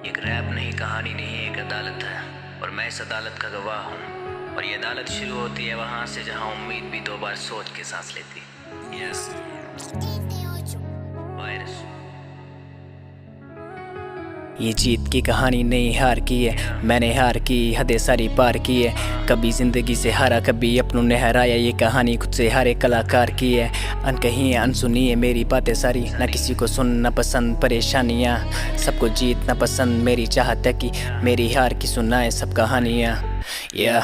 एक रैप नहीं, कहानी नहीं, एक अदालत है और मैं इस अदालत का गवाह हूँ। और ये अदालत शुरू होती है वहाँ से जहाँ उम्मीद भी 2 बार सोच के सांस लेती। Yes virus. ये जीत की कहानी नहीं हार की है, मैंने हार की हदें सारी पार की है। कभी जिंदगी से हारा, कभी अपनों ने हराया, ये कहानी खुद से हारे कलाकार की है। अनकही है, अनसुनी है मेरी बातें सारी, ना किसी को सुनना पसंद परेशानियाँ, सबको जीतना पसंद। मेरी चाहत है कि मेरी हार की सुनाए सब कहानियाँ। या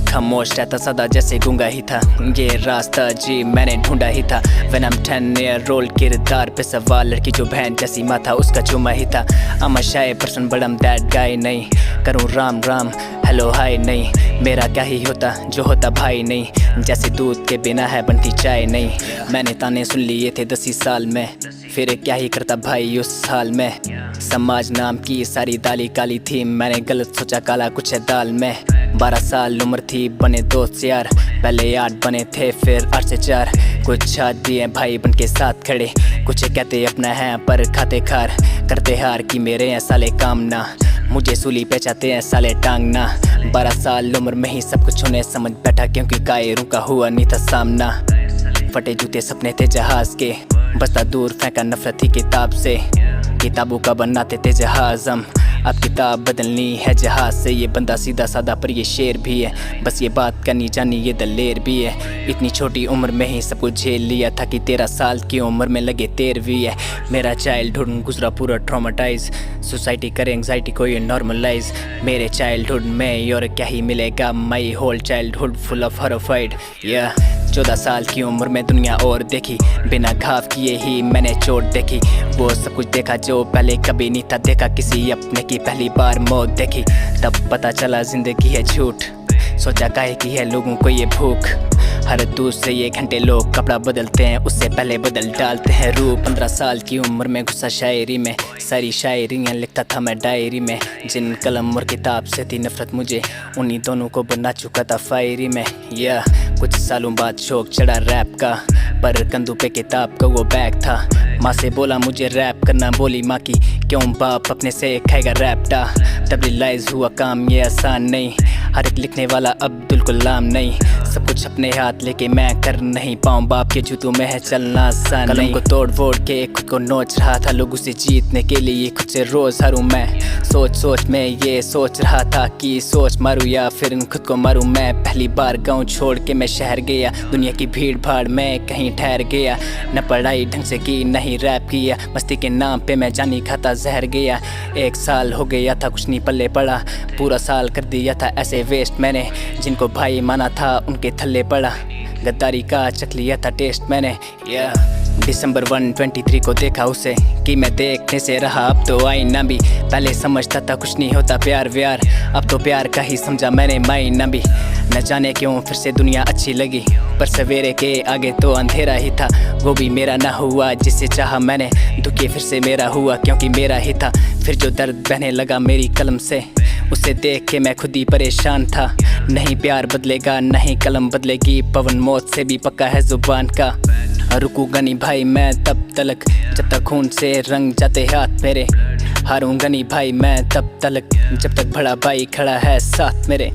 खामोश रहता सदा जैसे गूंगा ही था, ये रास्ता जी मैंने ढूंढा ही था। When I'm 10 year old, किरदार पे सवाल, लड़की जो बहन जैसी माँ था उसका चुमा ही था। I'm a shy person but I'm that guy, नहीं करूँ राम राम हेलो हाय नहीं, मेरा क्या ही होता जो होता भाई नहीं। जैसे दूध के बिना है बनती चाय नहीं, मैंने ताने सुन लिए थे 10 साल में, फिर क्या ही करता भाई उस हाल में। समाज नाम की सारी दाली काली थी, मैंने गलत सोचा काला कुछ है दाल में। 12 साल उम्र थी बने दोस्त यार, पहले 8 बने थे फिर 8 से 4। कुछ आज भी हैं भाई बन के साथ खड़े, कुछ कहते अपना है पर खाते खार, करते हार कि मेरे हैं साले काम ना, मुझे सूली पे चाहते हैं साले टांगना। 12 साल उम्र में ही सब कुछ उन्हें समझ बैठा, क्योंकि कायरों का हुआ नहीं था सामना। फटे जूते सपने थे जहाज के, बसता दूर फेंका नफरत थी किताब से, किताबों का बनाते थे जहाज हम। अब किताब बदलनी है जहाज से, ये बंदा सीधा साधा पर ये शेर भी है, बस ये बात करनी जानी ये दलेर भी है। इतनी छोटी उम्र में ही सब कुछ झेल लिया था कि 13 साल की उम्र में लगे 13वीं है। मेरा चाइल्डहुड गुजरा पूरा ट्रॉमेटाइज, सोसाइटी करे एंग्जाइटी को ये नॉर्मलाइज। मेरे चाइल्डहुड में और क्या ही मिलेगा, my whole childhood full of horrified. 14 साल की उम्र में दुनिया और देखी, बिना घाव किए ही मैंने चोट देखी। वो सब कुछ देखा जो पहले कभी नहीं था देखा, किसी अपने की पहली बार मौत देखी, तब पता चला जिंदगी है झूठ। सोचा काहे की है लोगों को ये भूख, हर दूसरे ये घंटे लोग कपड़ा बदलते हैं, उससे पहले बदल डालते हैं रूप। 15 साल की उम्र में घुसा शायरी में, सारी शायरियाँ लिखता था मैं डायरी में। जिन कलम और किताब से थी नफरत मुझे, उन्हीं दोनों को बना चुका था फायरी में। या कुछ सालों बाद शौक चढ़ा रैप का, पर कंधों पे किताब का वो बैग था। माँ से बोला मुझे रैप करना, बोली माँ की क्यों बाप अपने से खाएगा रैपटा। तब रियलाइज हुआ काम ये आसान नहीं, हर एक लिखने वाला अब्दुल कलाम नहीं। सब कुछ अपने हाथ लेके मैं कर नहीं पाऊँ, बाप के जूतों में है चलना आसान नहीं। को तोड़ फोड़ के खुद को नोच रहा था, लोगों से जीतने के लिए खुद से रोज हारूं मैं। सोच सोच में ये सोच रहा था कि सोच मारूं या फिर खुद को मारूं मैं। पहली बार गाँव छोड़ के मैं शहर गया, दुनिया की भीड़ भाड़ में कहीं ठहर गया। न पढ़ाई ढंग से की नहीं रैप किया, मस्ती के नाम पे मैं जानी खाता जहर गया। 1 साल हो गया था कुछ नहीं पल्ले पड़ा, पूरा साल कर दिया था ऐसे वेस्ट मैंने। जिनको भाई माना था उनके थल्ले पड़ा, गद्दारी का चख लिया था टेस्ट मैंने। दिसंबर 1 को देखा उसे कि मैं देखने से रहा, अब तो आईना भी। पहले समझता था कुछ नहीं होता प्यार व्यार, अब तो प्यार का ही समझा मैंने मायना भी। न जाने क्यों फिर से दुनिया अच्छी लगी, पर सवेरे के आगे तो अंधेरा ही था। वो भी मेरा ना हुआ जिसे चाहा मैंने, दुखी फिर से मेरा हुआ क्योंकि मेरा ही था। फिर जो दर्द बहने लगा मेरी कलम से, उसे देख के मैं खुद ही परेशान था। नहीं प्यार बदलेगा नहीं कलम बदलेगी, पवन मौत से भी पक्का है जुबान का। रुकूंगा नहीं भाई मैं तब तलक, जब तक खून से रंग जाते हाथ मेरे। हारूंगा नहीं भाई मैं तब तलक, जब तक बड़ा भाई खड़ा है साथ मेरे।